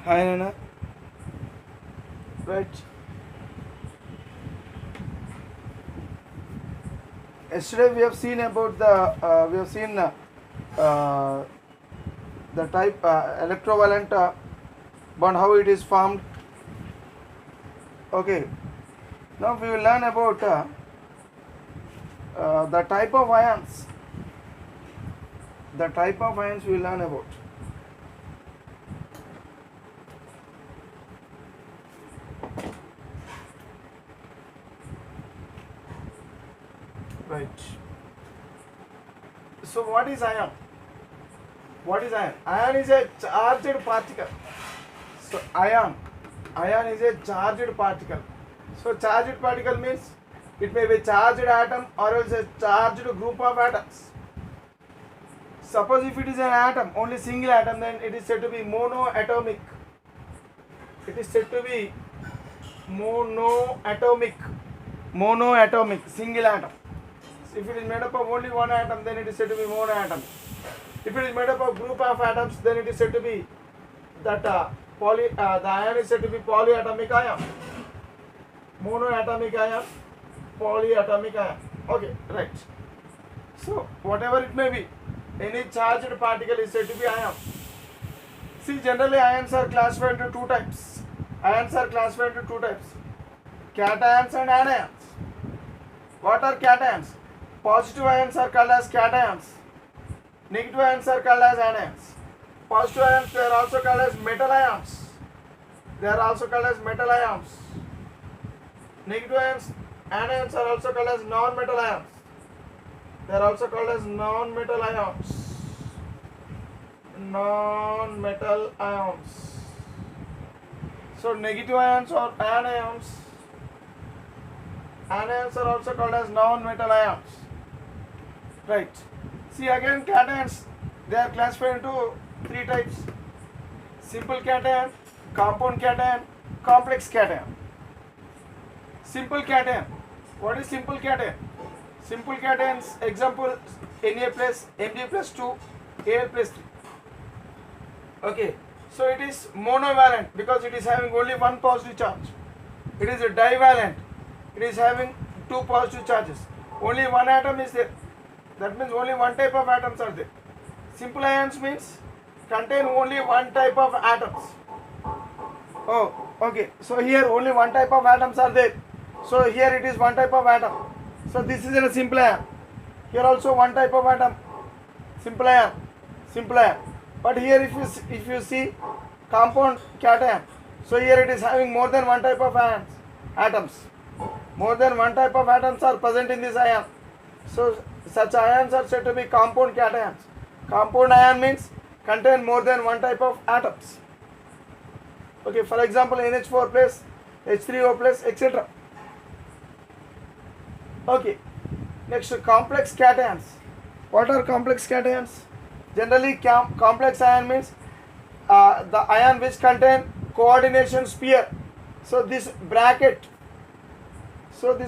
Hi Nana. Right. Yesterday we have seen about uh, the type electrovalent bond, how it is formed. Okay. Now we will learn about the type of ions. The type of ions we will learn about. Right. So what is ion? What is ion? Ion is a charged particle. So ion is a charged particle. So charged particle means it may be charged atom or else a charged group of atoms. Suppose if it is an atom, only single atom, then it is said to be monoatomic. It is said to be monoatomic, single atom. If it is made up of only one atom, then it is said to be monoatomic. If it is made up of group of atoms, then it is said to be that the ion is said to be polyatomic ion. Monoatomic ion, polyatomic ion. Okay, right. So whatever it may be, any charged particle is said to be ion. See, generally ions are classified into two types. Cations and anions. What are cations? Positive ions are called as cations. Negative ions are called as anions. Positive ions, they are also called as metal ions. Negative ions, anions are also called as non-metal ions. They are also called as non-metal ions. So negative ions or anions are also called as non-metal ions. Right. See, again, cations, they are classified into three types: simple cation, compound cation, complex cation. Simple cation. What is simple cation? Simple cations, example, Na plus, Mg plus 2, Al plus 3. Okay. So it is monovalent because it is having only one positive charge. It is a divalent. It is having two positive charges. Only one atom is there. That means only one type of atoms are there. Simple ions means contain only one type of atoms. Oh, okay. So here only one type of atoms are there. So here it is one type of atom. So this is in a simple ion. Here also one type of atom. Simple ion. But here if you see compound cation, so here it is having more than one type of atoms. More than one type of atoms are present in this ion. So such ions are said to be compound cations. Compound ion means contain more than one type of atoms. Okay, for example, NH4 plus, H3O plus, etc. Okay, next, complex cations. What are complex cations? Generally, complex ion means the ion which contain coordination pair. So this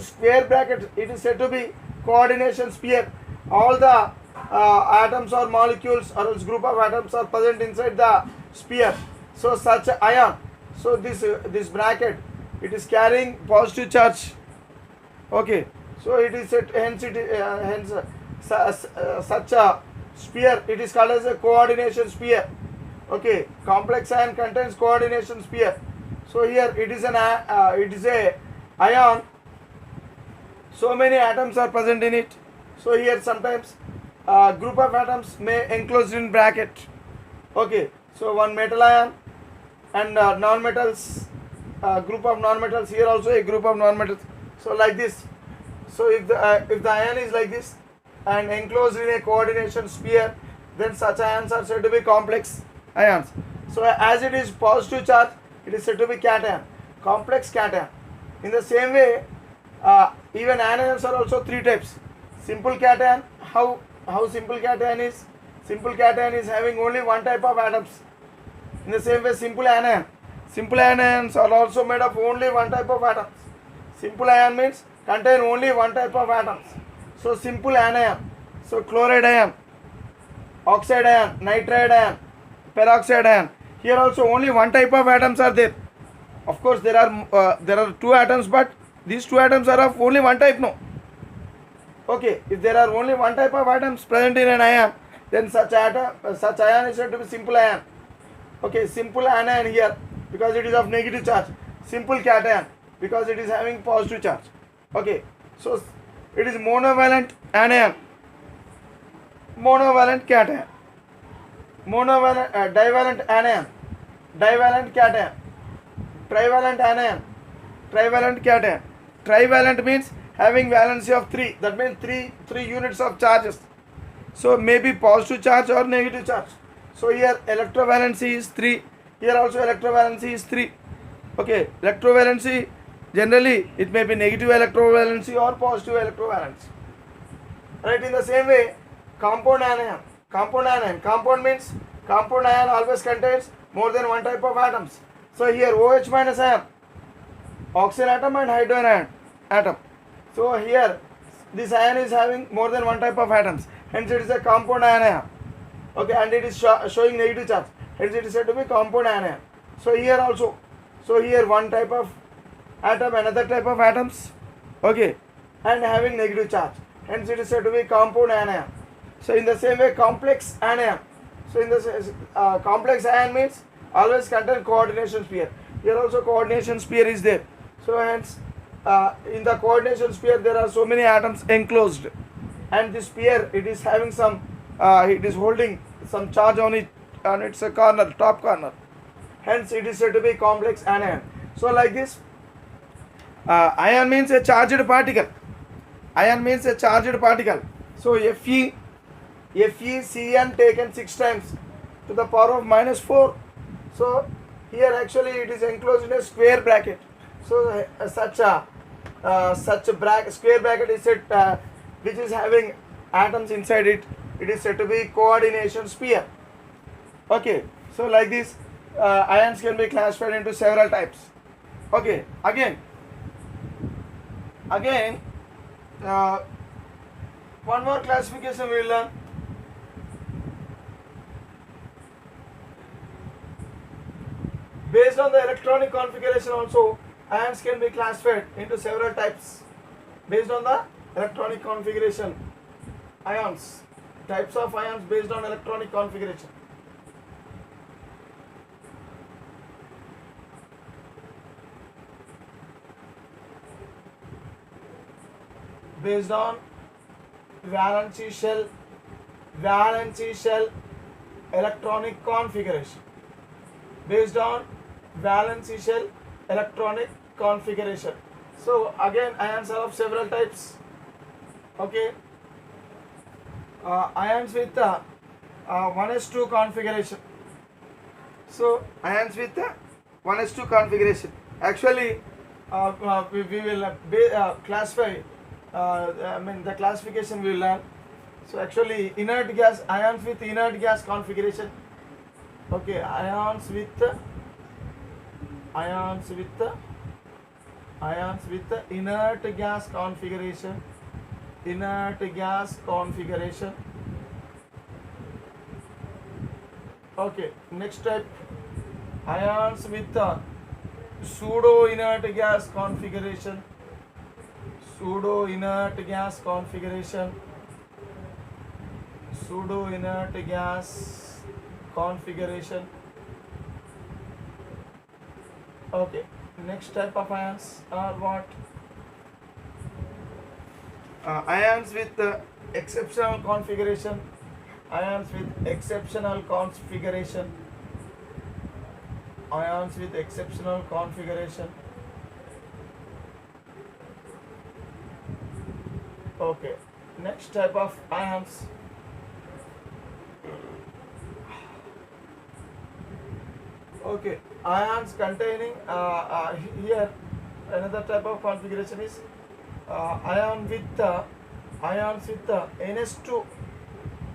square bracket, it is said to be coordination pair. All the atoms or molecules or else group of atoms are present inside the sphere. So such ion, so this bracket, it is carrying positive charge. Okay, so it is such a sphere, it is called as a coordination sphere. Okay, complex ion contains coordination sphere. So here it is a ion. So many atoms are present in it. So here sometimes group of atoms may enclosed in bracket. Okay, so one metal ion and non-metals, group of non-metals. Here also a group of non-metals. So like this. So if the ion is like this and enclosed in a coordination sphere, then such ions are said to be complex ions. So as it is positive charge, it is said to be cation, complex cation. In the same way, even anions are also three types. Simple cation, how simple cation is? Simple cation is having only one type of atoms. In the same way, simple anions are also made of only one type of atoms. Simple ion means contain only one type of atoms. So simple anion. So chloride ion, oxide ion, nitride ion, peroxide ion. Here also only one type of atoms are there. Of course there are two atoms, but these two atoms are of only one type. No. Okay, if there are only one type of atoms present in an ion, then such ion is said to be simple ion. Okay, simple anion here because it is of negative charge. Simple cation because it is having positive charge. Okay, so it is monovalent anion, monovalent cation, monovalent divalent anion, divalent cation, trivalent anion, trivalent cation. Trivalent means having valency of 3. That means three units of charges. So maybe positive charge or negative charge. So here electrovalency is 3. Here also electrovalency is 3. Okay, electrovalency generally it may be negative electrovalency or positive electrovalency. Right, in the same way, compound anion. Compound means compound ion always contains more than one type of atoms. So here OH minus ion, oxygen atom and hydrogen atom. So here this ion is having more than one type of atoms. Hence it is a compound anion. Okay, and it is showing negative charge. Hence it is said to be compound anion. So here also, so here one type of atom, another type of atoms. Okay, and having negative charge. Hence it is said to be compound anion. So in the same way, complex anion. So in the complex ion means always contain coordination sphere. Here also coordination sphere is there. So hence in the coordination sphere there are so many atoms enclosed, and this sphere it is having some it is holding some charge on its corner, top corner. Hence it is said to be complex anion. So like this, ion means a charged particle. Ion means a charged particle. So FeCN taken 6 times to the power of -4. So here actually it is enclosed in a square bracket. So such a square bracket is said which is having atoms inside it. It is said to be coordination sphere. Okay, so like this, ions can be classified into several types. Okay, again, one more classification we will learn. Based on the electronic configuration also, ions can be classified into several types. Based on the electronic configuration, ions, types of ions based on electronic configuration. Based on valence shell electronic configuration. Based on valence shell electronic configuration. So again, ions are of several types. Okay, ions with 1s2 configuration. So ions with 1s2 configuration. Actually, we will classify. The classification we will learn. So actually, inert gas, ions with inert gas configuration. Okay, ions with inert gas configuration. Inert gas configuration. Okay, next type, ions with pseudo inert gas configuration. Pseudo inert gas configuration. Pseudo inert gas configuration. Okay, next type of ions are what? Ions with exceptional configuration. Ions with exceptional configuration. Ions with exceptional configuration. Okay, next type of ions. Okay, ions containing here another type of configuration is ions with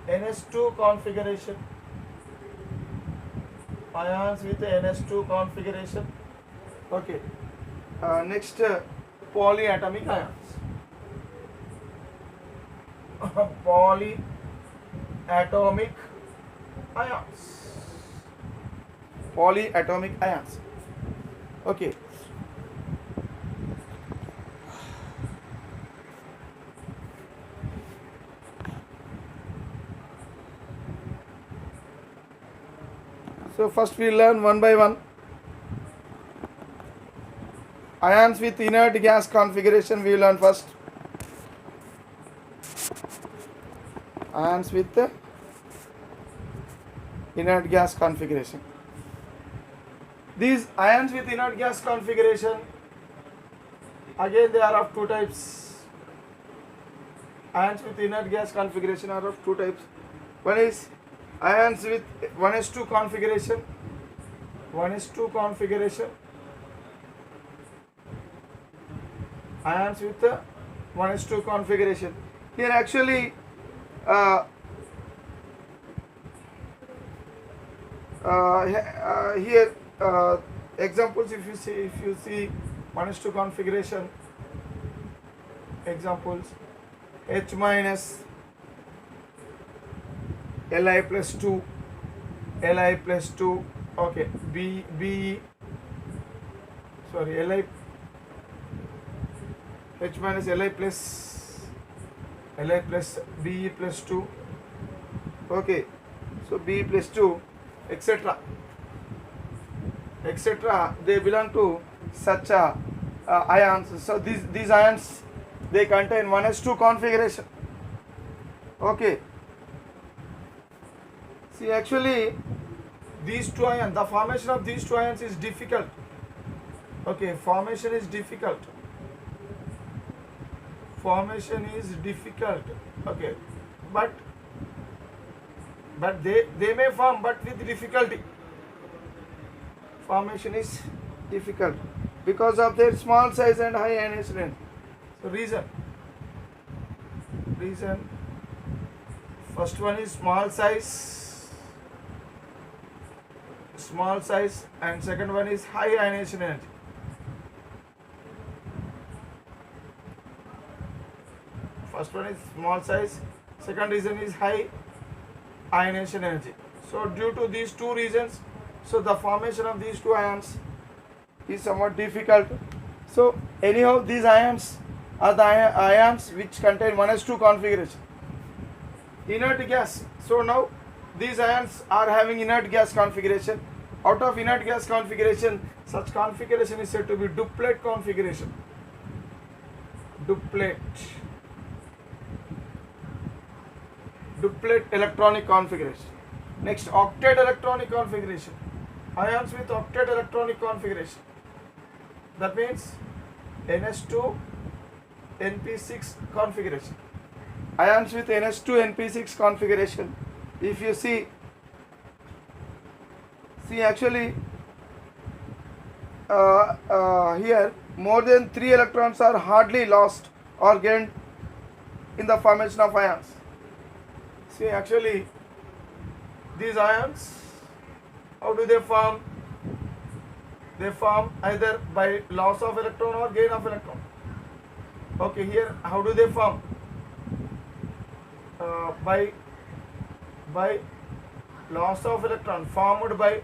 NS2 configuration. Ions with NS2 configuration. Okay, next polyatomic ions. Polyatomic ions. polyatomic ions. Okay. So first we learn one by one. Ions with inert gas configuration we learn first. Ions with inert gas configuration. These ions with inert gas configuration, again they are of two types. Ions with inert gas configuration are of two types. One is ions with 1s2 configuration. 1s2 configuration. Ions with 1s2 configuration. Here actually here examples, if you see 1s2 configuration, examples H minus Li plus 2, Li plus 2, okay, Li H minus Li plus Be plus 2, okay, so Be plus 2, etc., they belong to such ions. So these ions, they contain 1s2 configuration. Okay, see actually these two ions, the formation of these two ions is difficult. Okay, formation is difficult. Okay, but they may form, but with difficulty. Formation is difficult because of their small size and high ionization strength. So reason first one is small size, and second one is high ionization energy. First one is small size, second reason is high ionization energy. So due to these two reasons, so the formation of these two ions is somewhat difficult. So anyhow, these ions are the ions which contain 1s2 configuration. Inert gas. So now these ions are having inert gas configuration. Out of inert gas configuration, such configuration is said to be duplet configuration. Duplet electronic configuration. Next, octet electronic configuration. Ions with octet electronic configuration. That means NS2 NP6 configuration. Ions with NS2 NP6 configuration. If you see actually here more than 3 electrons are hardly lost or gained in the formation of ions. See actually these ions, how do they form? They form either by loss of electron or gain of electron. Okay, here how do they form? By loss of electron, formed by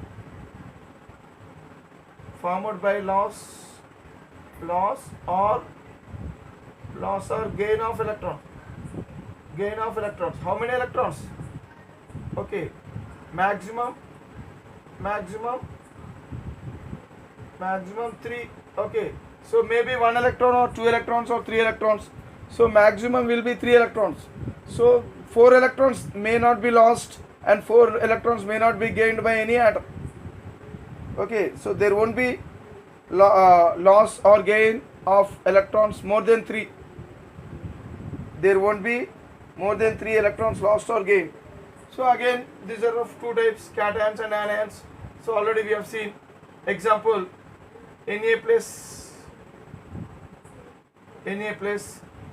loss or gain of electron. Gain of electrons. How many electrons? Okay, maximum 3. Okay, so maybe 1 electron or 2 electrons or 3 electrons. So maximum will be 3 electrons. So 4 electrons may not be lost and 4 electrons may not be gained by any atom. Okay, so there won't be loss or gain of electrons more than 3. There won't be more than 3 electrons lost or gained. So again, these are of two types, cations and anions. So already we have seen example Na plus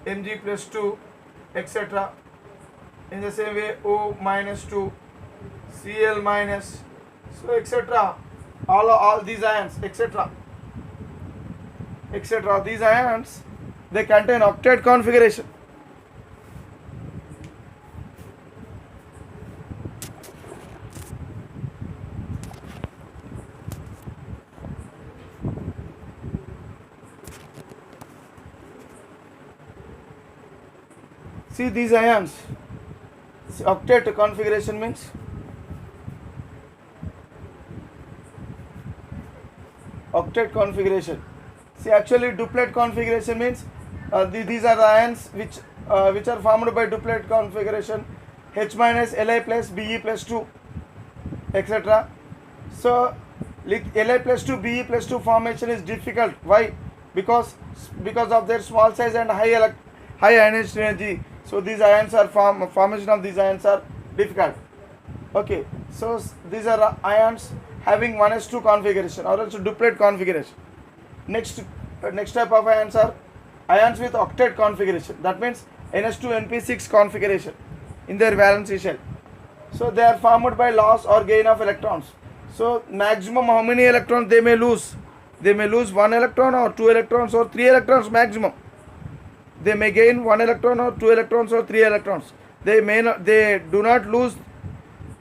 Mg plus 2, etc. In the same way O minus 2, Cl minus, so etc. All these ions, etc. These ions, they contain octet configuration. See these ions. Octet configuration means octet configuration. See, actually duplet configuration means these are the ions which are formed by duplet configuration, H minus Li plus Be plus 2, etc. So Li plus 2 Be plus 2 formation is difficult. Why? Because of their small size and high ionization energy. So these ions are formation of these ions are difficult. Okay, so these are ions having 1s2 configuration or else duplet configuration. Next type of ions are ions with octet configuration. That means ns2 np6 configuration in their valency shell. So they are formed by loss or gain of electrons. So maximum how many electrons they may lose? They may lose 1 electron or 2 electrons or 3 electrons maximum. They may gain 1 electron or 2 electrons or 3 electrons. They do not lose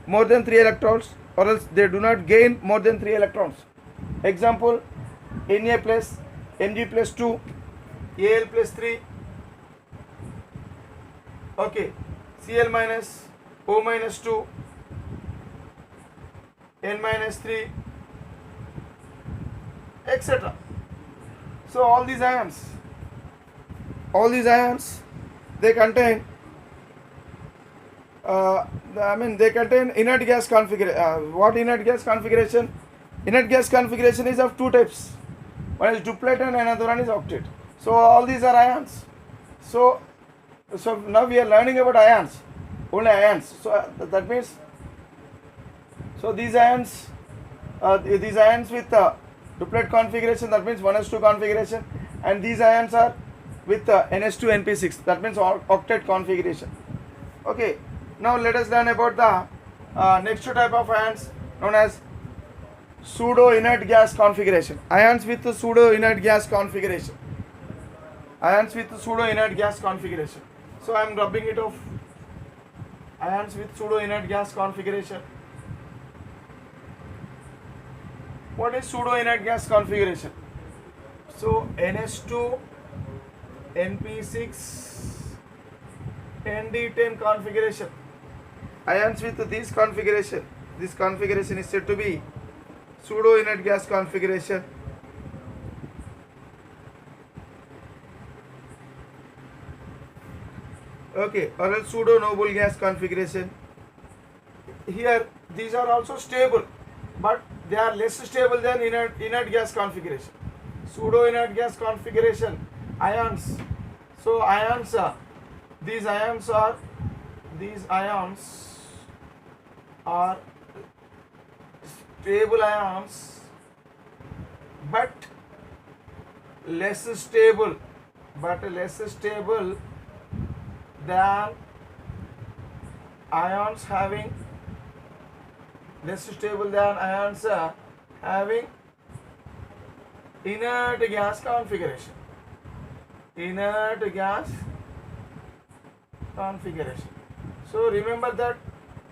more than 3 electrons, or else they do not gain more than 3 electrons. Example, Na plus, Mg plus 2, Al plus 3, okay, Cl minus, O minus 2, N minus 3, etc. So all these ions, they contain they contain inert gas configuration. What inert gas configuration? Inert gas configuration is of two types. One is duplet and another one is octet. So all these are ions. So now we are learning about ions, only ions. So that means, so these ions with duplet configuration, that means 1s2 configuration, and these ions are with ns2 np6, that means octet configuration. Okay, now let us learn about the next type of ions known as pseudo inert gas configuration. Ions with pseudo inert gas configuration. So I am rubbing it off. Ions with pseudo inert gas configuration. What is pseudo inert gas configuration? So ns2 np6 nd10 configuration. Ions with this configuration is said to be pseudo inert gas configuration. Okay, or else pseudo noble gas configuration. Here these are also stable, but they are less stable than inert gas configuration. Pseudo inert gas configuration ions. So ions are, these ions are stable ions, but less stable than ions having inert gas configuration. So remember that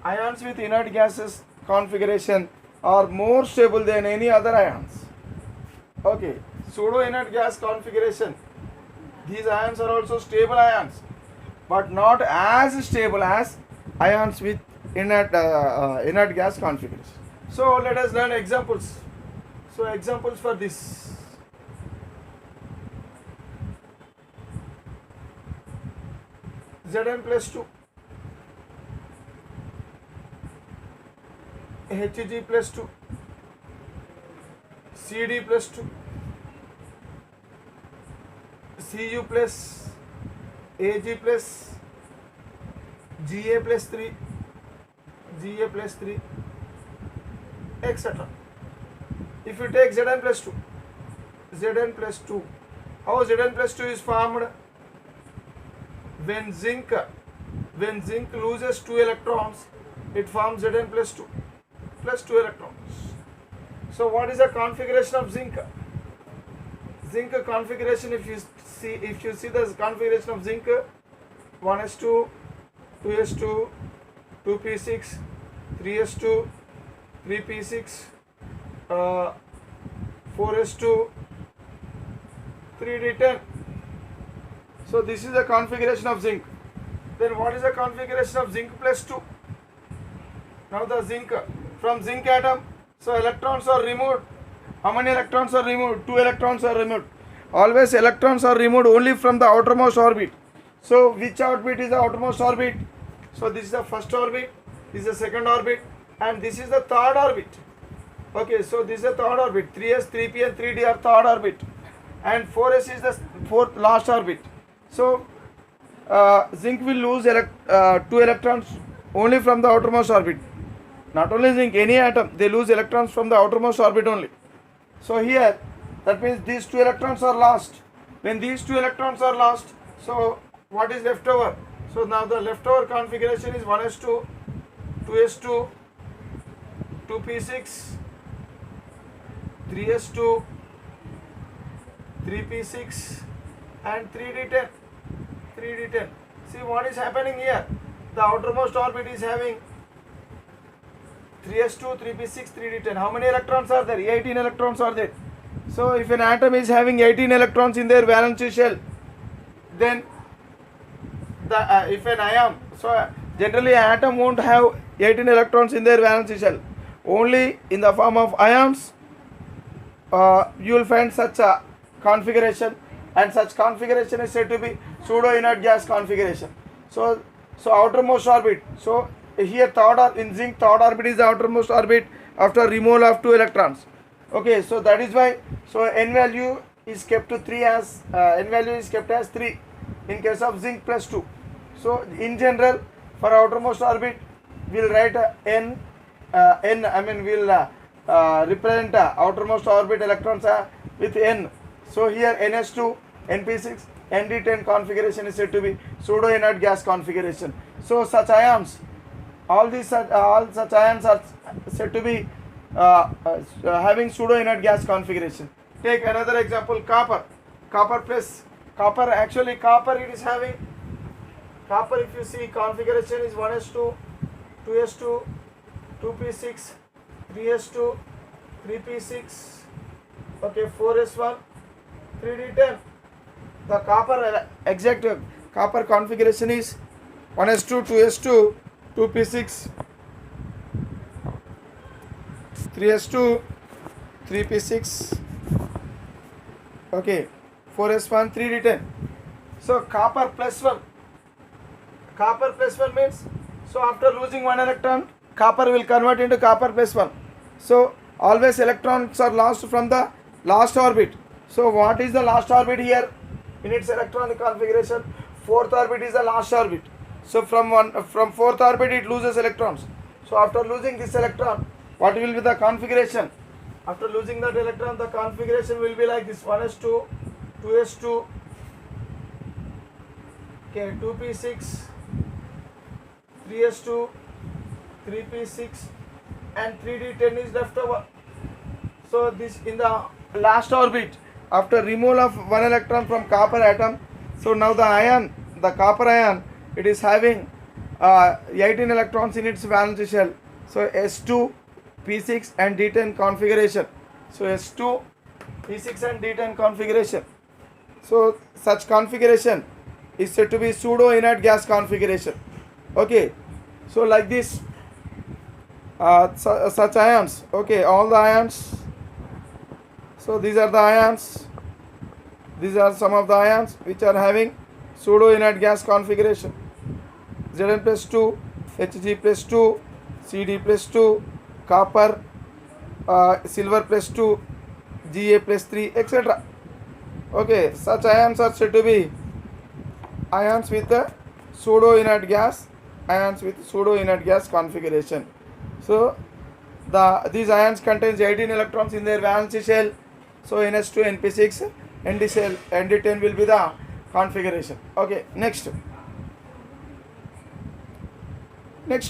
ions with inert gases configuration are more stable than any other ions. Okay, pseudo inert gas configuration. These ions are also stable ions, but not as stable as ions with inert gas configuration. So let us learn examples. So examples for this. Zn plus 2, Hg plus 2, Cd plus 2, Cu plus, Ag plus, Ga plus 3, etc. If you take Zn plus 2, how Zn plus 2 is formed? When zinc loses 2 electrons, it forms Zn plus 2 electrons. So what is the configuration of zinc? Zinc configuration, if you see the configuration of zinc, 1s2, 2s2, 2p6, 3s2, 3p6, 4s2, 3d10. So this is the configuration of zinc. Then what is the configuration of zinc plus 2? Now the zinc, from zinc atom, so electrons are removed. How many electrons are removed? 2 electrons are removed. Always electrons are removed only from the outermost orbit. So which orbit is the outermost orbit? So this is the first orbit, this is the second orbit, and this is the third orbit. Okay, so this is the third orbit. 3s, 3p and 3d are third orbit, and 4s is the fourth last orbit. So zinc will lose 2 electrons only from the outermost orbit. Not only zinc, any atom, they lose electrons from the outermost orbit only. So here, that means these 2 electrons are lost. When these 2 electrons are lost, so what is left over? So now the leftover configuration is 1s2, 2s2, 2p6, 3s2, 3p6 and 3d10. 3d10. See what is happening here? The outermost orbit is having 3s2, 3p6, 3d10. How many electrons are there? 18 electrons are there. So if an atom is having 18 electrons in their valence shell, then if an ion, so generally an atom won't have 18 electrons in their valence shell. Only in the form of ions you will find such a configuration, and such configuration is said to be pseudo inert gas configuration. So outermost orbit. So here in zinc third orbit is the outermost orbit after removal of 2 electrons. Okay, so that is why n value is kept to 3 as n value is kept as 3 in case of zinc plus 2. So in general for outermost orbit we will write n we'll represent outermost orbit electrons with n. So here ns2, np6, nd10 configuration is said to be pseudo inert gas configuration. So such ions, all such ions are said to be having pseudo inert gas configuration. Take another example, copper. Actually copper it is having, copper if you see configuration is 1s2, 2s2, 2p6, 3s2, 3p6, okay, 4s1, 3d10. The copper exact copper configuration is 1s2, 2s2, 2p6, 3s2, 3p6, okay, 4s1, 3d10. So copper plus 1 means, so after losing 1 electron, copper will convert into copper plus 1. So always electrons are lost from the last orbit. So what is the last orbit here in its electronic configuration? Fourth orbit is the last orbit. So from fourth orbit it loses electrons. So after losing this electron, what will be the configuration? After losing that electron, the configuration will be like this: 1s2, 2s2, okay, 2p6, 3s2, 3p6 and 3d10 is left over. So this in the last orbit, after removal of 1 electron from copper atom, so now the copper ion, it is having 18 electrons in its valence shell. So s2, p6 and d10 configuration. So s2, p6 and d10 configuration. So such configuration is said to be pseudo inert gas configuration. Okay, so like this, such ions, okay, all the ions. So these are the ions, these are some of the ions which are having pseudo inert gas configuration: Zn plus 2, Hg plus 2, Cd plus 2, copper, silver plus 2, Ga plus 3, etc. Okay, such ions are said to be ions with a pseudo inert gas, configuration. So these ions contains 18 electrons in their valence shell. So ns2, np6, nd10 will be the configuration. Okay, next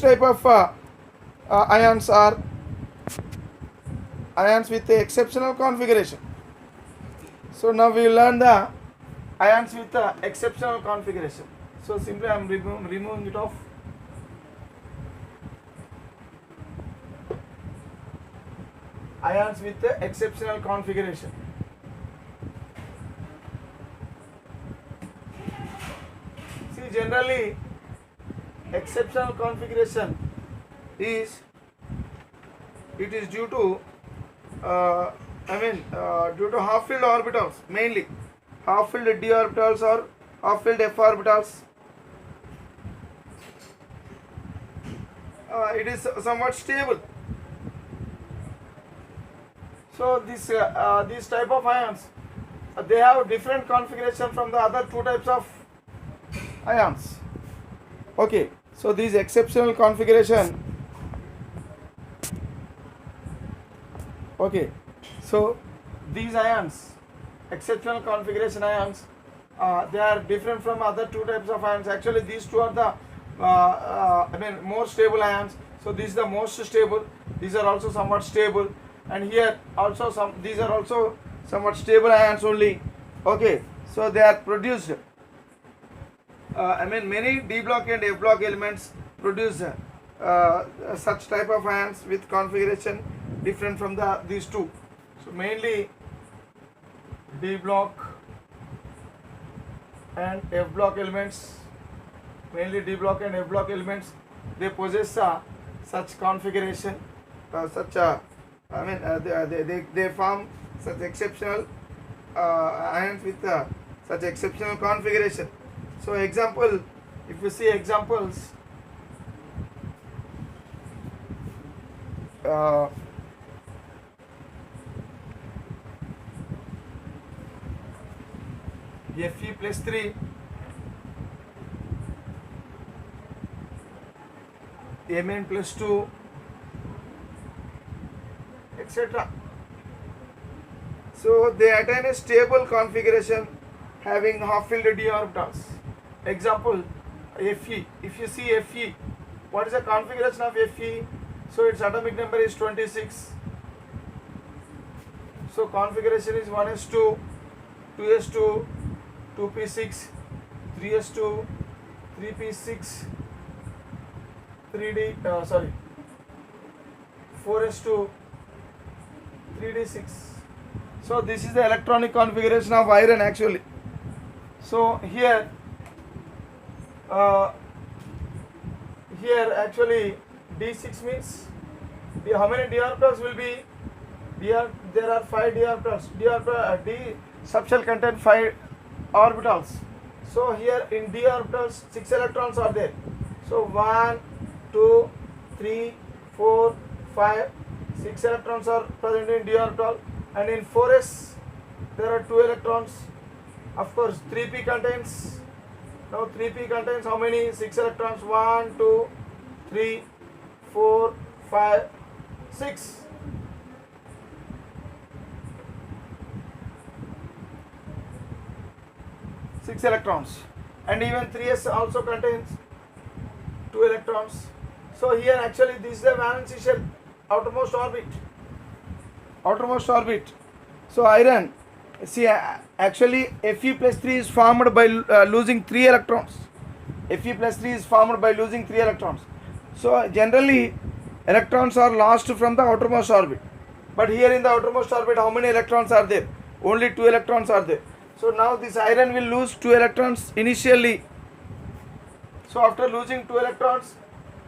type of ions are ions with the exceptional configuration. So now we learn the ions with the exceptional configuration. So simply I am removing it off. Ions with the exceptional configuration. See, generally exceptional configuration is it is due to due to half-filled orbitals, mainly half-filled d orbitals or half-filled f orbitals. It is somewhat stable. So these type of ions, they have different configuration from the other two types of ions. Okay, so these exceptional configuration. Okay, so these ions, exceptional configuration ions, they are different from other two types of ions. Actually, these two are the more stable ions. So this is the most stable. These are also somewhat stable, and here also these are also somewhat stable ions only. Okay, so they are produced. Many D block and F block elements produce such type of ions with configuration different from these two. So mainly D block and F block elements, mainly D block and F block elements, they possess such configuration, they form such exceptional ions with such exceptional configuration. So example, if you see examples, Fe plus 3, Mn plus 2, etc. So they attain a stable configuration having half-filled d orbitals. Example, Fe. If you see Fe, what is the configuration of Fe? So its atomic number is 26. So configuration is 1s2, 2s2, 2p6, 3s2, 3p6, 4s2, 3d6. So this is the electronic configuration of iron actually. So here actually d6 means how many d orbitals will be? There are 5 d orbitals. D subshell contain 5 orbitals. So here in d orbitals 6 electrons are there. So 1, 2, 3, 4, 5, 6 electrons are present in d orbital, and in 4s there are 2 electrons. Of course 3p contains, now 3p contains how many? 6 electrons. 1, 2, 3, 4, 5, 6. Six electrons, and even 3s also contains 2 electrons. So here actually this is the valency shell, outermost orbit. So iron, see actually Fe plus 3 is formed by losing 3 electrons. Fe plus 3 is formed by losing 3 electrons. So generally electrons are lost from the outermost orbit, but here in the outermost orbit how many electrons are there? Only 2 electrons are there. So now this iron will lose 2 electrons initially. So after losing 2 electrons,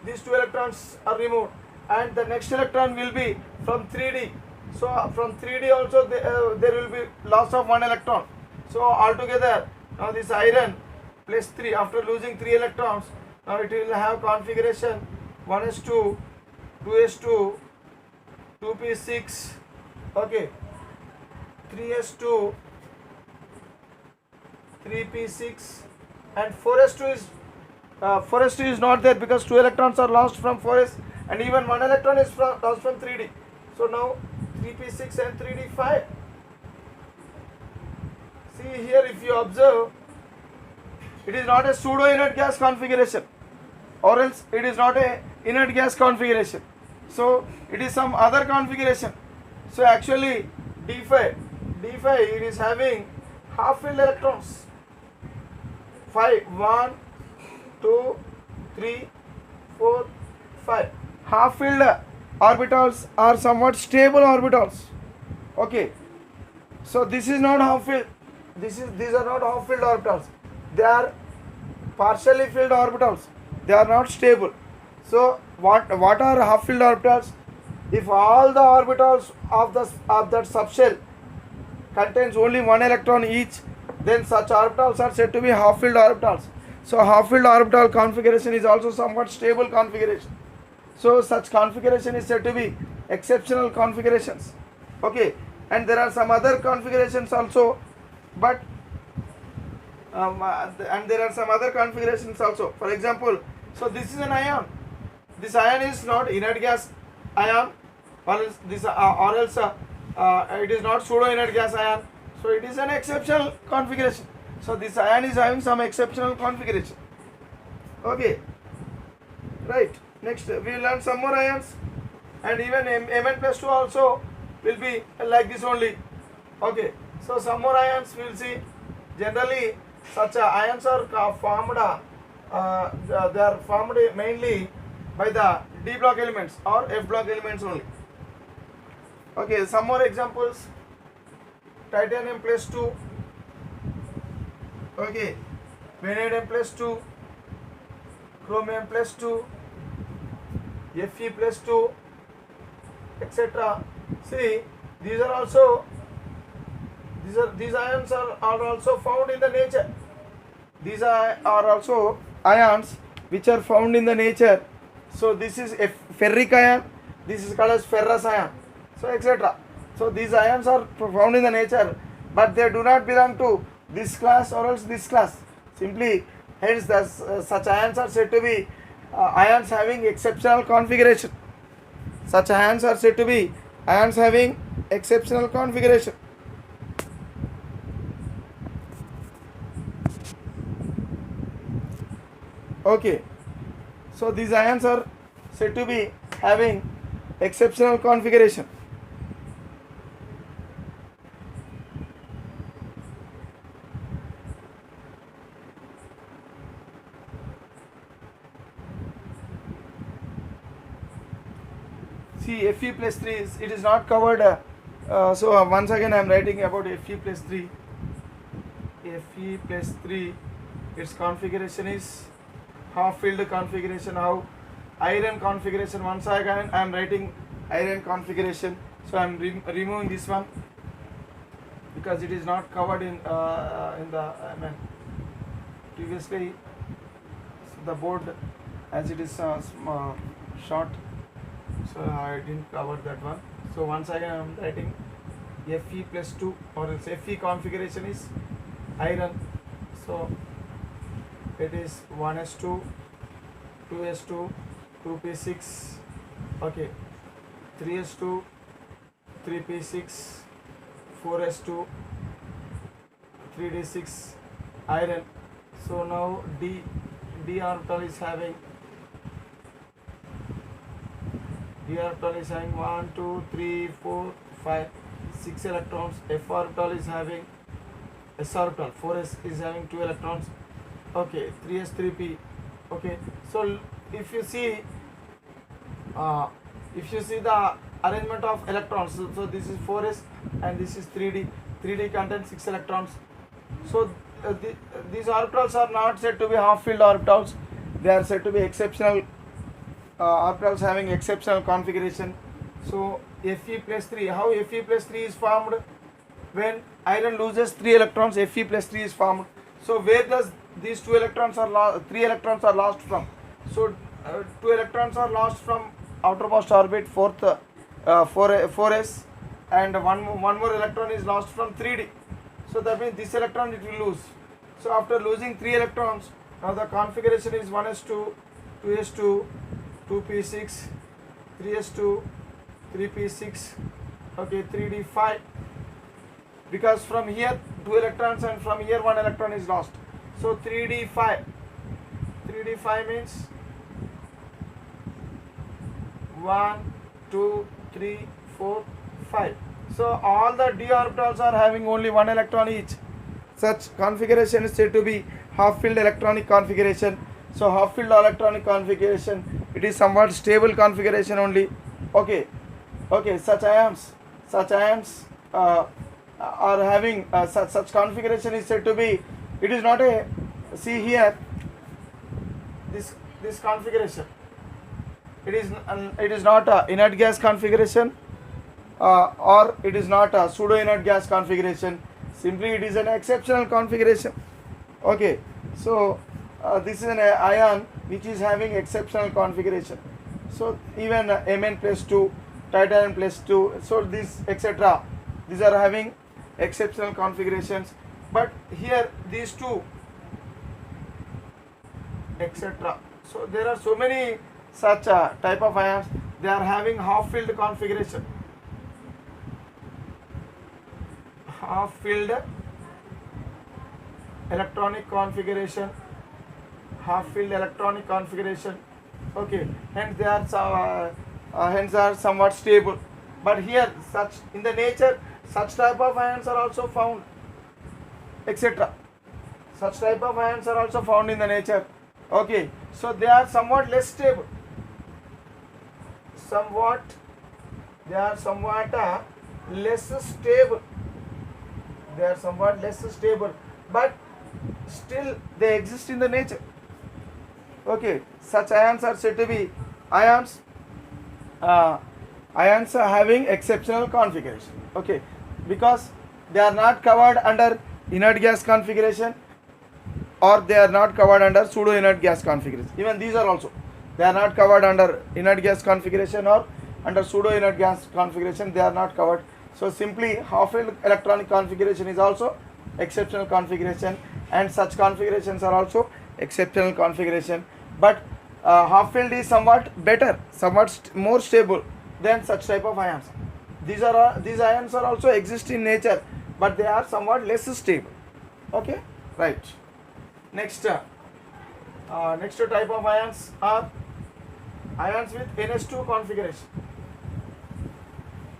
these 2 electrons are removed, and the next electron will be from 3d. So from 3d also there will be loss of 1 electron. So altogether now this iron plus 3, after losing 3 electrons, now it will have configuration 1s2, 2s2, 2p6, okay, 3s2, 3p6, and 4s2 is not there because 2 electrons are lost from 4s, and even 1 electron is lost from 3d. So now 3p6 and 3d5. See here, if you observe, it is not a pseudo inert gas configuration, or else it is not a inert gas configuration. So it is some other configuration. So actually D5 it is having half-filled electrons. 5, 1, 2, 3, 4, 5. Half-filled orbitals are somewhat stable orbitals. Okay. So this is not half-filled. These are not half-filled orbitals. They are partially filled orbitals. they are not stable. So what are half filled orbitals? If all the orbitals of that subshell contains only one electron each, then such orbitals are said to be half filled orbitals. So half filled orbital configuration is also somewhat stable configuration. So such configuration is said to be exceptional configurations. Okay, and there are some other configurations also, but and there are some other configurations also. For example, so this is an ion. This ion is not inert gas ion, or else it is not pseudo inert gas ion. So it is an exceptional configuration. So this ion is having some exceptional configuration. Okay, right. Next we will learn some more ions, and even Mn plus 2 also will be like this only. Okay, so some more ions we will see. Generally such ions are formed, they are formed mainly by the D block elements or F block elements only. Okay, some more examples. Titanium plus 2, okay, vanadium plus 2, chromium plus 2, Fe plus 2, etc. See, these ions are also found in the nature. These are also ions which are found in the nature. So this is a ferric ion, this is called as ferrous ion, so etc. So these ions are found in the nature, but they do not belong to this class or else this class. Simply, hence such ions are said to be ions having exceptional configuration. Such ions are said to be ions having exceptional configuration. Okay, so these ions are said to be having exceptional configuration. See, Fe plus 3 it is not covered. So once again I am writing about Fe plus 3. Fe plus 3, its configuration is half filled configuration. How? Iron configuration. Once again I am writing iron configuration. So I am removing this one because it is not covered in the previously the board, as it is short. So I didn't cover that one. So once again I am writing Fe plus 2, or else Fe configuration is iron. So it is 1s2, 2s2, 2p6, okay, 3s2, 3p6, 4s2, 3d6 iron. So now D orbital is having 1, 2, 3, 4, 5, 6 electrons. F orbital is having S orbital 4s is having 2 electrons. Okay, 3s 3p. Okay, so if you see the arrangement of electrons, so this is 4s and this is 3d. 3d contains 6 electrons. So these orbitals are not said to be half filled orbitals. They are said to be exceptional orbitals having exceptional configuration. So Fe plus 3, how Fe plus 3 is formed? When iron loses 3 electrons, Fe plus 3 is formed. So where does these 3 electrons are lost from? So 2 electrons are lost from outermost orbit, 4s, and one more electron is lost from 3d. So that means this electron it will lose. So after losing 3 electrons, now the configuration is 1s2, 2s2, 2p6, 3s2, 3p6, okay, 3d5, because from here 2 electrons and from here 1 electron is lost. So 3d5 means 1, 2, 3, 4, 5. So all the d orbitals are having only 1 electron each. Such configuration is said to be half filled electronic configuration. So half filled electronic configuration, it is somewhat stable configuration only. Okay, such ions are having such configuration is said to be, it is not a, see here, this configuration. It is not a inert gas configuration, or it is not a pseudo inert gas configuration. Simply it is an exceptional configuration. Okay, so this is an ion which is having exceptional configuration. So even Mn plus 2, titanium plus 2, so this etc. These are having exceptional configurations. But here these two etc. So there are so many such type of ions. They are having half filled configuration. Half filled electronic configuration. Half filled electronic configuration. Okay, hence they are somewhat stable. But here such in the nature such type of ions are also found, etc. Such type of ions are also found in the nature. Okay, so they are somewhat less stable. They are somewhat less stable. They are somewhat less stable, but still they exist in the nature. Okay, such ions are said to be ions. Ions are having exceptional configuration. Okay, because they are not covered under inert gas configuration, or they are not covered under pseudo inert gas configuration. Even these are also, they are not covered under inert gas configuration or under pseudo inert gas configuration. They are not covered. So simply half-filled electronic configuration is also exceptional configuration, and such configurations are also exceptional configuration. But half-filled is somewhat better, somewhat more stable than such type of ions. These ions are also exist in nature, but they are somewhat less stable. Okay, right. Next type of ions are ions with NS2 configuration.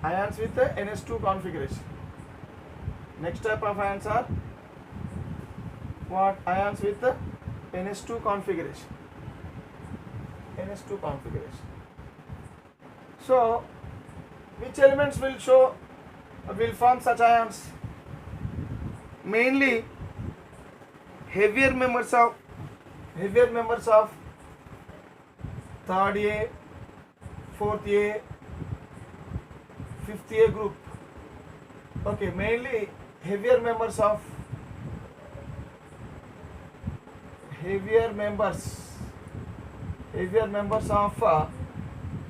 Ions with the NS2 configuration. Next type of ions are what? Ions with the NS2 configuration. NS2 configuration. So, which elements will form such ions? Mainly heavier members of third A, fourth A, fifth A group. Okay, mainly heavier members of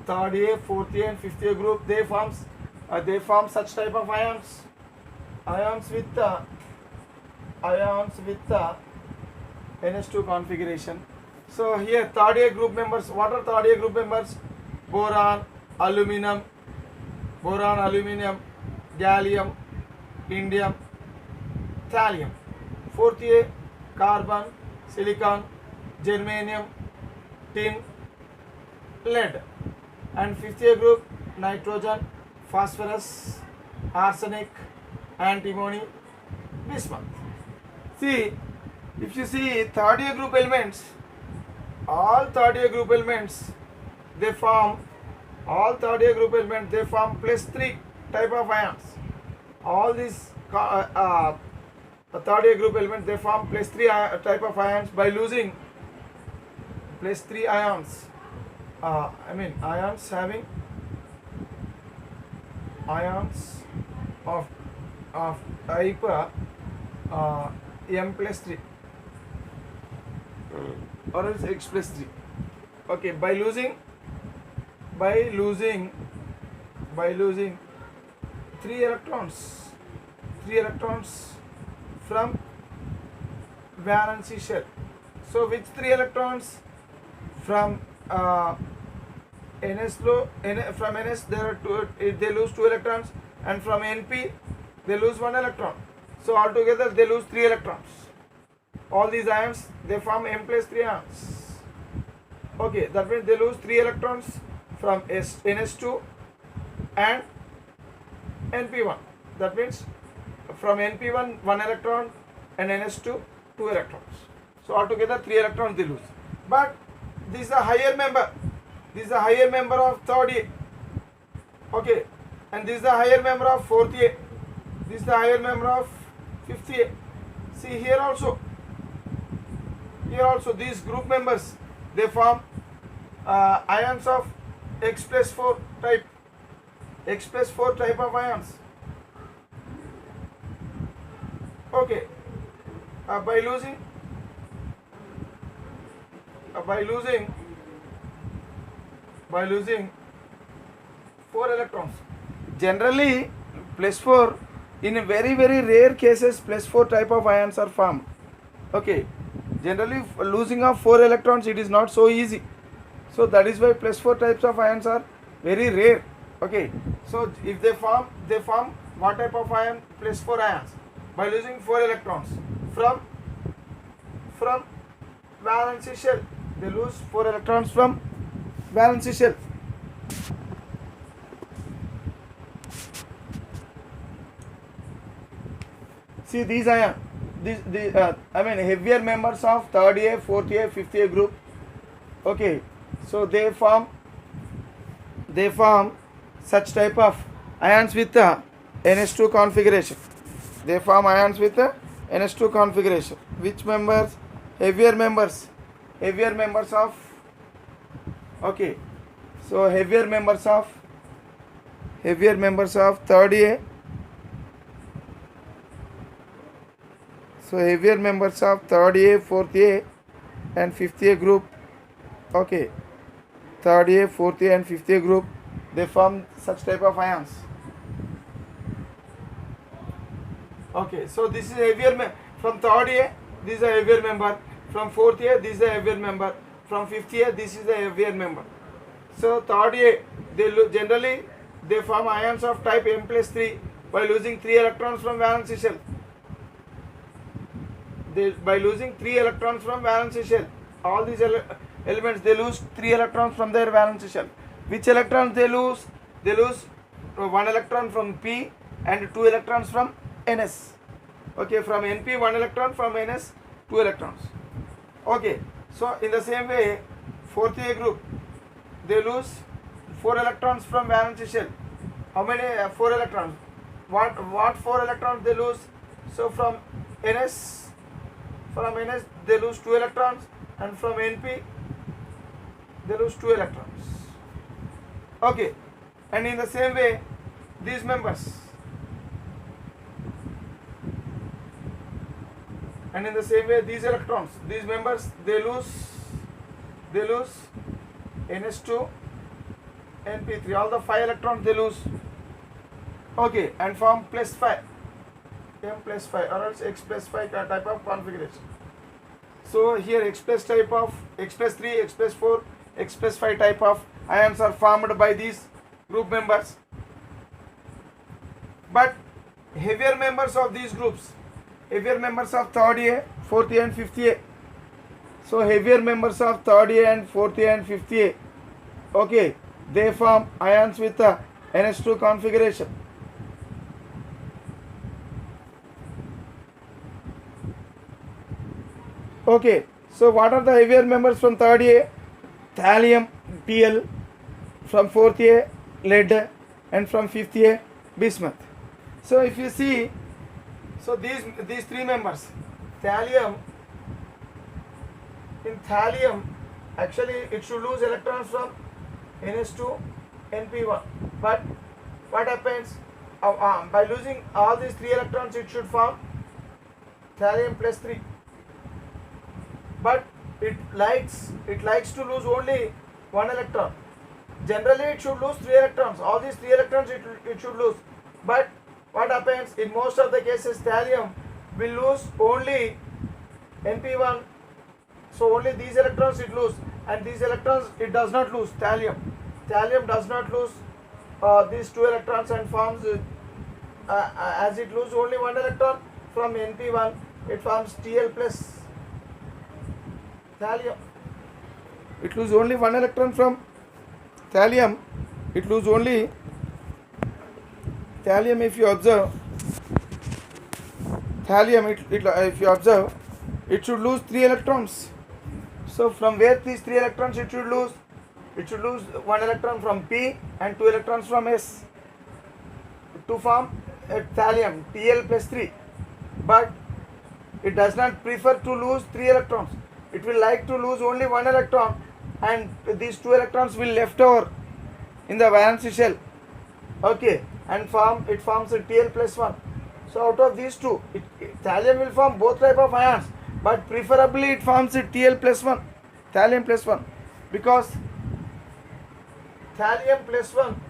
third A, fourth A and fifth A group. They form such type of ions. Ions with NS2 configuration. So here third A group members. What are third A group members? Boron, aluminum, gallium, indium, thallium. Fourth A, carbon, silicon, germanium, tin, lead. And fifth A group, nitrogen, phosphorus, arsenic, antimony, bismuth. See, if you see third A group elements, all third A group elements, they form plus 3 type of ions. All these third A group elements, they form plus 3 type of ions by losing plus 3 ions. Ions having ions of type M plus 3 or else X plus 3. Okay, by losing 3 electrons from valency shell. So which 3 electrons? From NS there are they lose 2 electrons, and from NP they lose 1 electron. So altogether they lose 3 electrons. All these ions, they form M plus 3 ions. Okay, that means they lose 3 electrons from NS2 and NP1. That means from NP1 1 electron and NS2 2 electrons. So altogether 3 electrons they lose. But this is a higher member. This is a higher member of third A. Okay, and this is the higher member of fourth A. This is the higher member of fifth A. See here also these group members, they form ions of X plus 4 type. X plus 4 type of ions. Okay. By losing four electrons. Generally, plus 4, in a very rare cases, plus 4 type of ions are formed. Okay. Generally, losing of 4 electrons, it is not so easy. So that is why plus 4 types of ions are very rare. Okay. So if they form what type of ion? Plus 4 ions. By losing 4 electrons from valence shell. They lose 4 electrons from valence shell. See these ions, heavier members of 3rd A, 4th A, 5th A group. Okay, so they form such type of ions with the NH2 configuration. They form ions with the NH2 configuration. Which members? Heavier members of, okay, so heavier members of 3rd A. So heavier members of 3rd A, 4th A and 5th A group. Okay, 3rd A, 4th A and 5th A group, they form such type of ions. Okay, so this is heavier from 3rd A, this is a heavier member. From 4th A, this is a heavier member. From 5th A, this is a heavier member. So 3rd A, generally they form ions of type M plus 3 by losing 3 electrons from valence shell. By losing 3 electrons from valence shell, all these elements, they lose 3 electrons from their valence shell. Which electrons they lose? They lose 1 electron from P and 2 electrons from NS. Okay, from NP 1 electron, from NS 2 electrons. Okay, so in the same way, 4th A group, they lose 4 electrons from valence shell. How many? 4 electrons. What 4 electrons they lose? So from NS they lose 2 electrons, and from NP they lose 2 electrons. Okay, and in the same way, these members. And in the same way, these electrons, these members, they lose NH2, NP3, all the 5 electrons they lose. Okay, and form plus 5, M plus 5 or else X plus 5 type of configuration. So here X plus 3, X plus 4, X plus 5 type of ions are formed by these group members. But heavier members of these groups, heavier members of 3rd A, 4th A and 5th A. So heavier members of 3rd A and 4th A and 5th A, okay, they form ions with the NH2 configuration. Okay, so what are the heavier members from 3rd A? Thallium, Pl, from 4th A, lead, and from 5th A, bismuth. So if you see, so these 3 members, thallium, in thallium, actually it should lose electrons from NH2, NP1. But what happens? By losing all these 3 electrons, it should form thallium plus 3. But it likes to lose only 1 electron. Generally, it should lose 3 electrons. All these 3 electrons it should lose. But what happens? In most of the cases, thallium will lose only NP1. So only these electrons it lose, and these electrons it does not lose. Thallium does not lose these 2 electrons and forms as it loses only 1 electron from NP1, it forms Tl plus thallium. It loses only 1 electron from thallium. It loses only thallium. If you observe thallium, if you observe, it should lose 3 electrons. So from where these 3 electrons it should lose? It should lose 1 electron from P and 2 electrons from S to form thallium, Tl plus 3. But it does not prefer to lose 3 electrons. It will like to lose only 1 electron and these 2 electrons will left over in the valence shell, okay, and it forms a Tl plus 1. So out of these two, thallium will form both type of ions, but preferably it forms a Tl plus 1, thallium plus 1, because thallium plus 1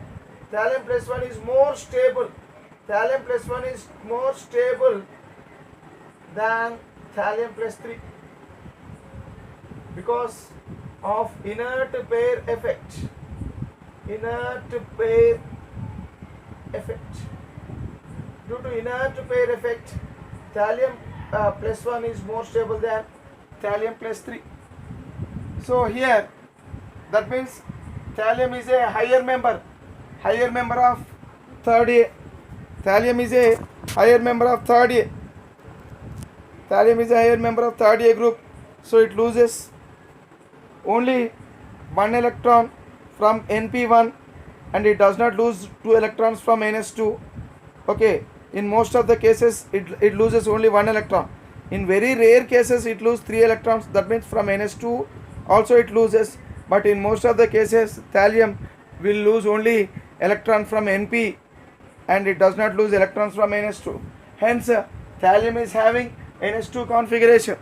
is more stable. Thallium plus 1 is more stable than thallium plus 3 because of inert pair effect. Due to inert pair effect, thallium plus 1 is more stable than thallium plus 3. So here, that means thallium is a higher member of third A. Thallium is a higher member of third A. Thallium is a higher member of third A group, so it loses only 1 electron from Np1 and it does not lose 2 electrons from Ns2. Okay, in most of the cases it loses only 1 electron. In very rare cases it loses 3 electrons, that means from Ns2 also it loses, but in most of the cases thallium will lose only electron from Np and it does not lose electrons from Ns2. Hence thallium is having Ns2 configuration.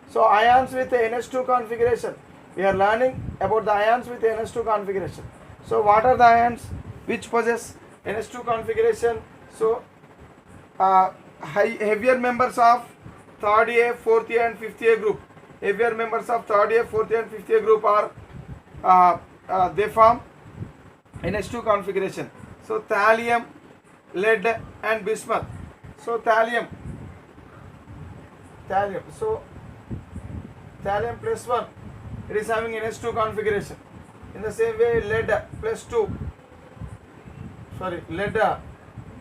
So ions with Ns2 configuration, we are learning about the ions with Ns2 configuration. So what are the ions which possess Ns2 configuration? So heavier members of third A, fourth A and fifth A group. Heavier members of third A, fourth A and fifth A group are they form Ns2 configuration. So thallium, lead and bismuth. So thallium. So thallium plus 1, it is having Ns2 configuration. In the same way, lead plus 2.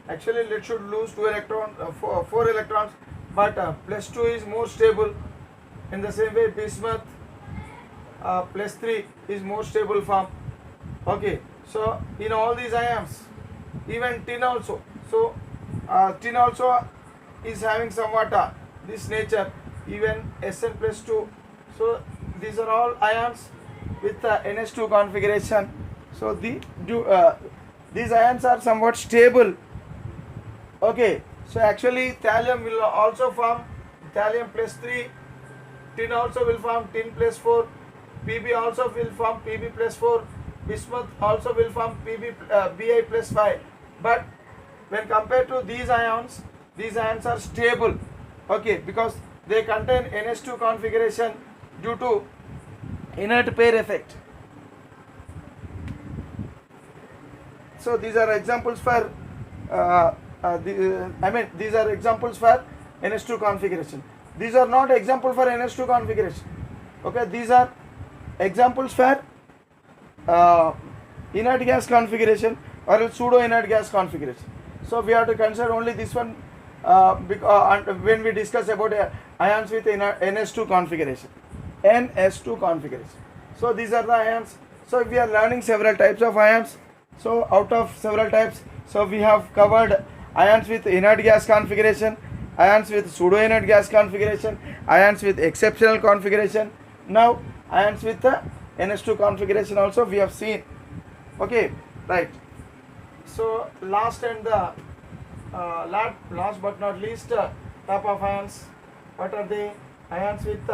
Actually lead should lose 4 electrons, but plus 2 is more stable. In the same way, bismuth plus 3 is more stable form. Okay, so in all these ions, even tin also. So tin also is having somewhat this nature, even Sn plus 2. So these are all ions with Ns2 configuration. So these ions are somewhat stable. Okay, so actually thallium will also form thallium plus 3, tin also will form tin plus 4, Pb also will form Pb plus 4, bismuth also will form Bi plus 5. But when compared to these ions are stable, okay, because they contain Ns2 configuration due to inert pair effect. So these are examples for these are examples for Ns2 configuration. These are not example for Ns2 configuration. Okay, these are examples for inert gas configuration or pseudo inert gas configuration. So we have to consider only this one when we discuss about ions with NS2 configuration. So these are the ions. So we are learning several types of ions. So out of several types, so we have covered ions with inert gas configuration, ions with pseudo inert gas configuration, ions with exceptional configuration. Now ions with the NS2 configuration also we have seen. Okay, right. So last but not least, type of ions. What are they? Ions with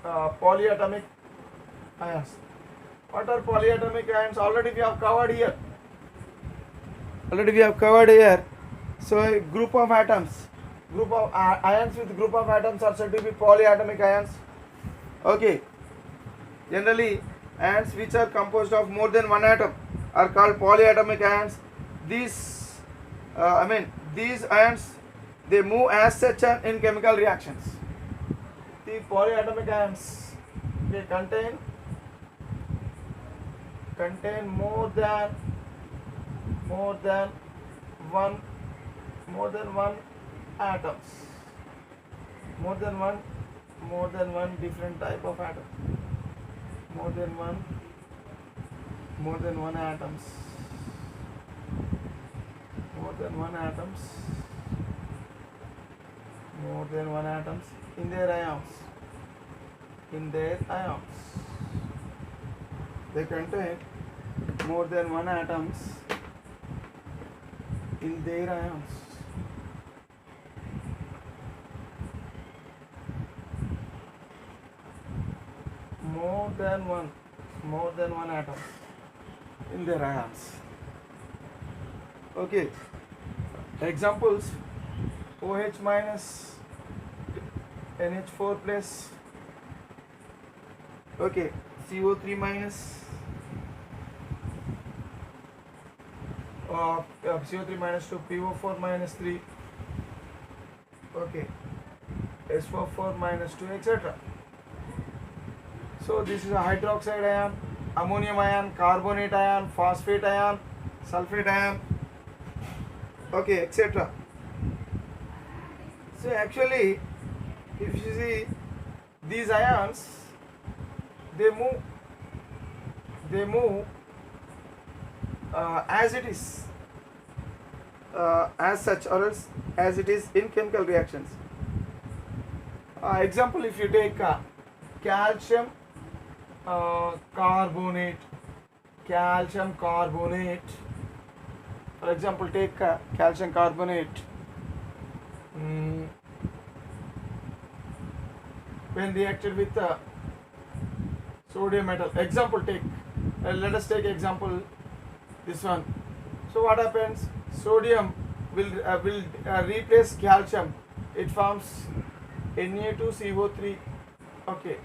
polyatomic ions. What are polyatomic ions? Already we have covered here. So a group of atoms, ions with group of atoms are said to be polyatomic ions. Okay. Generally, ions which are composed of more than one atom are called polyatomic ions. These ions, they move as such in chemical reactions. The polyatomic ions, they contain more than one atoms, more than one different type of atom, more than one atoms, more than one atoms in their ions. in their ions. They contain more than one atoms in their ions. More than one atom in their ions. Okay. Examples: OH minus, NH4 plus. Okay, CO3 minus, CO3 minus 2, PO4 minus 3. Okay, SO4 minus 2, etc. So this is a hydroxide ion, ammonium ion, carbonate ion, phosphate ion, sulfate ion. Okay, etc. So actually, if you see these ions, they move as it is, as such, or else as it is in chemical reactions. Example, if you take calcium carbonate, for example, take calcium carbonate. When reacted with sodium metal. Example, take let us take example this one. So what happens? Sodium will replace calcium. It forms Na2CO3. Okay,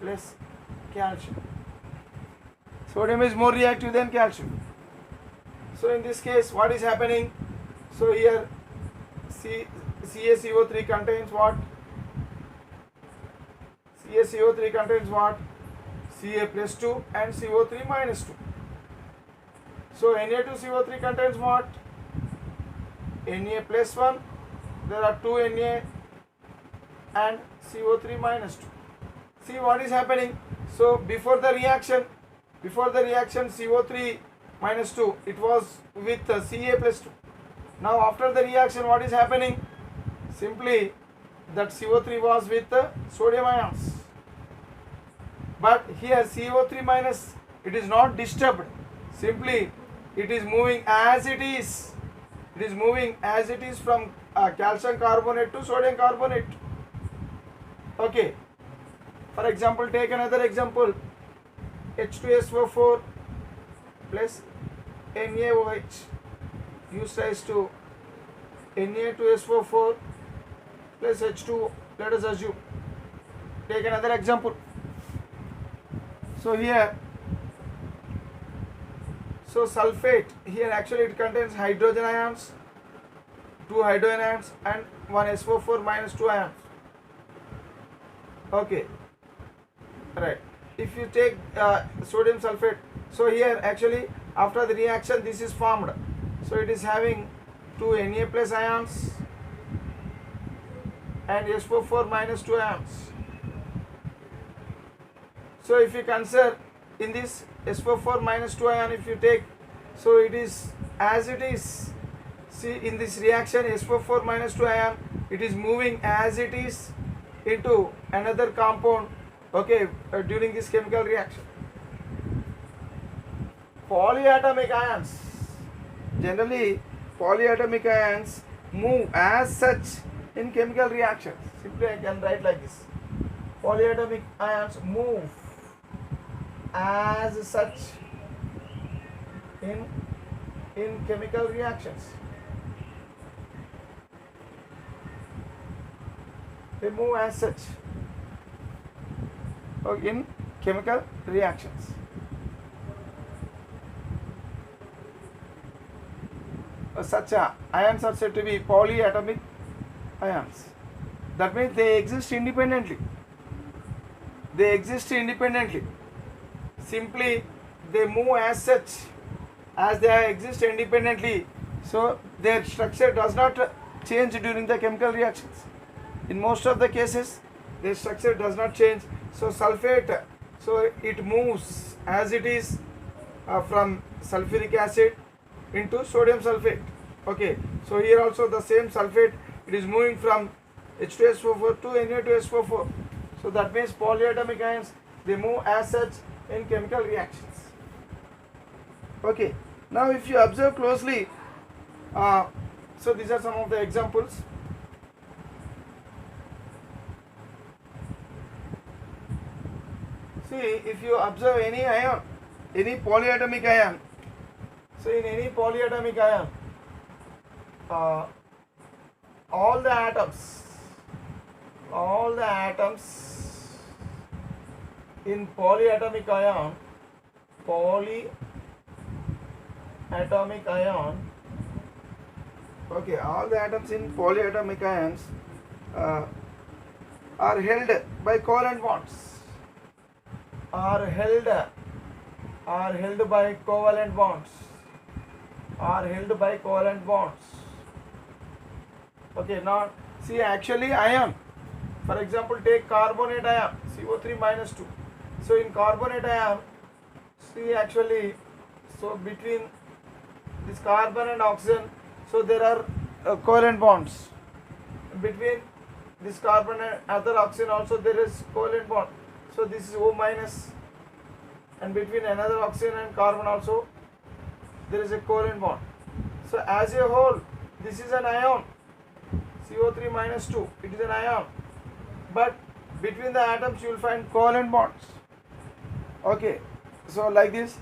plus calcium. Sodium is more reactive than calcium. So in this case, what is happening? So here CaCO3 contains what? CaCO3 contains what? Ca plus 2 and CO3 minus 2. So Na2CO3 contains what? Na plus 1. There are 2 Na and CO3 minus 2. See what is happening? So before the reaction CO3 minus 2, it was with Ca plus 2. Now after the reaction, what is happening? Simply that CO3 was with sodium ions. But here CO3 minus, it is not disturbed. Simply it is moving as it is. It is moving as it is from calcium carbonate to sodium carbonate. Okay. For example, take another example. H2SO4 plus NaOH gives rise to Na2SO4 plus H2. Let us assume. Take another example. So here, so sulfate, here actually it contains hydrogen ions, 2 hydrogen ions and 1 SO4 minus 2 ions. Okay, right. If you take sodium sulfate, so here actually after the reaction this is formed. So it is having 2 Na plus ions and SO4 minus 2 ions. So if you consider in this SO4 minus 2 ion, if you take, so it is as it is. See, in this reaction SO4 minus 2 ion, it is moving as it is into another compound, okay, during this chemical reaction. Polyatomic ions, generally polyatomic ions move as such in chemical reactions. Simply I can write like this: polyatomic ions move as such in chemical reactions. They move as such in chemical reactions. Such ions are said to be polyatomic ions. That means they exist independently. Simply they move as such, as they exist independently, so their structure does not change during the chemical reactions. In most of the cases their structure does not change. So sulfate, so it moves as it is from sulfuric acid into sodium sulfate. Okay, so here also the same sulfate, it is moving from H2SO4 to Na2SO4. So that means polyatomic ions, they move as such in chemical reactions. Okay, now if you observe closely, so these are some of the examples. See, if you observe any ion, any polyatomic ion, so in any polyatomic ion, all the atoms in polyatomic ion, okay, all the atoms in polyatomic ions are held by covalent bonds. Are held by covalent bonds. Okay, now see, actually ion, for example, take carbonate ion, CO3 minus 2. So in carbonate ion, see, actually, so between this carbon and oxygen, so there are covalent bonds. Between this carbon and other oxygen also there is covalent bond. So this is O minus, and between another oxygen and carbon also there is a covalent bond. So as a whole, this is an ion, CO3 minus 2, it is an ion, but between the atoms you will find covalent bonds. Okay, so like this,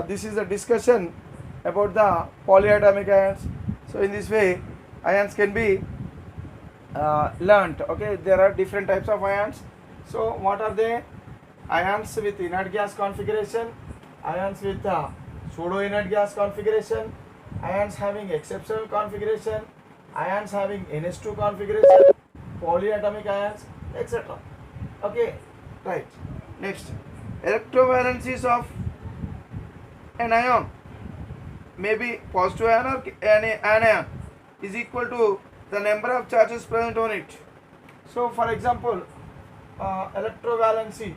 this is a discussion about the polyatomic ions. So in this way, ions can be learnt. Okay, there are different types of ions. So what are they? Ions with inert gas configuration, ions with pseudo inert gas configuration, ions having exceptional configuration, ions having NH2 configuration, polyatomic ions, etc. Okay, right. Next, electrovalencies of an ion may be positive ion or anion is equal to the number of charges present on it. So for example, electrovalency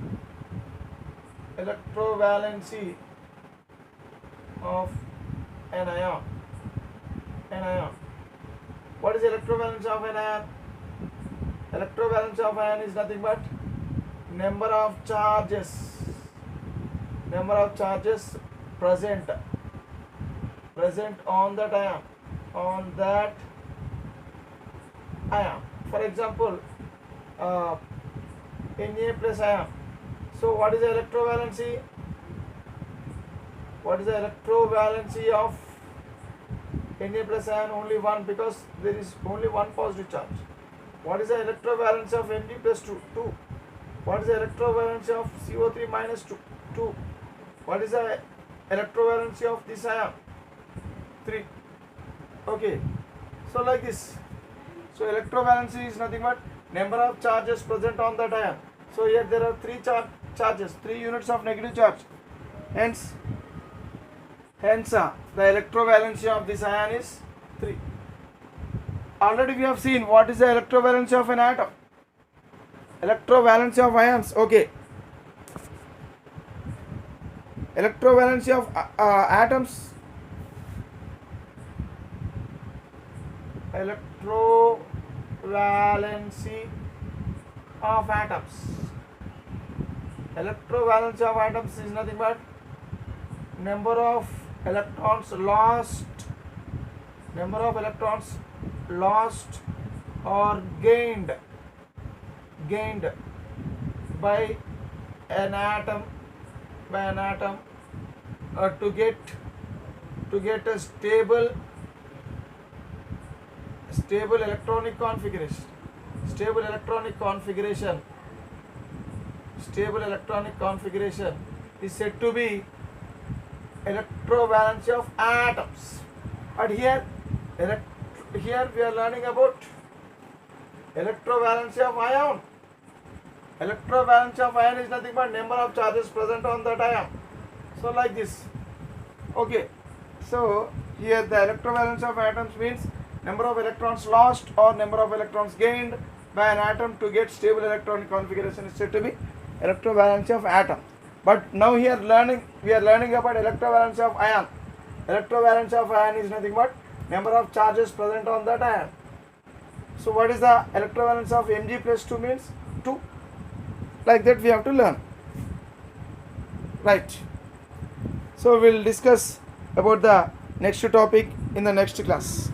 of an ion. What is electrovalency of an ion? Electrovalency of ion is nothing but number of charges present on that ion. For example, Na plus ion. So what is the electrovalency? What is the electrovalency of Na plus ion? Only one, because there is only one positive charge. What is the electrovalency of Mg plus 2? 2. What is the electrovalency of CO3 minus 2? 2. What is the electrovalency of this ion? 3. Okay, so like this. So electrovalency is nothing but number of charges present on that ion. So here there are 3 charges, 3 units of negative charge. Hence the electrovalency of this ion is 3. Already we have seen what is the electrovalency of an atom. Electrovalency of ions. Okay. Electrovalency of atoms. Electrovalency of atoms. Electrovalency of atoms is nothing but number of electrons lost or gained by an atom to get a stable electronic configuration. Stable electronic configuration is said to be electrovalency of atoms. But here we are learning about electrovalency of ion. Electrovalency of ion is nothing but number of charges present on that ion. So like this. Okay, so here the electrovalency of atoms means number of electrons lost or number of electrons gained by an atom to get stable electronic configuration is said to be electrovalency of atom. But now here we are learning about electrovalency of ion. Electrovalency of ion is nothing but number of charges present on that ion. So what is the electrovalence of Mg plus 2 means? 2. Like that we have to learn. Right. So we'll discuss about the next topic in the next class.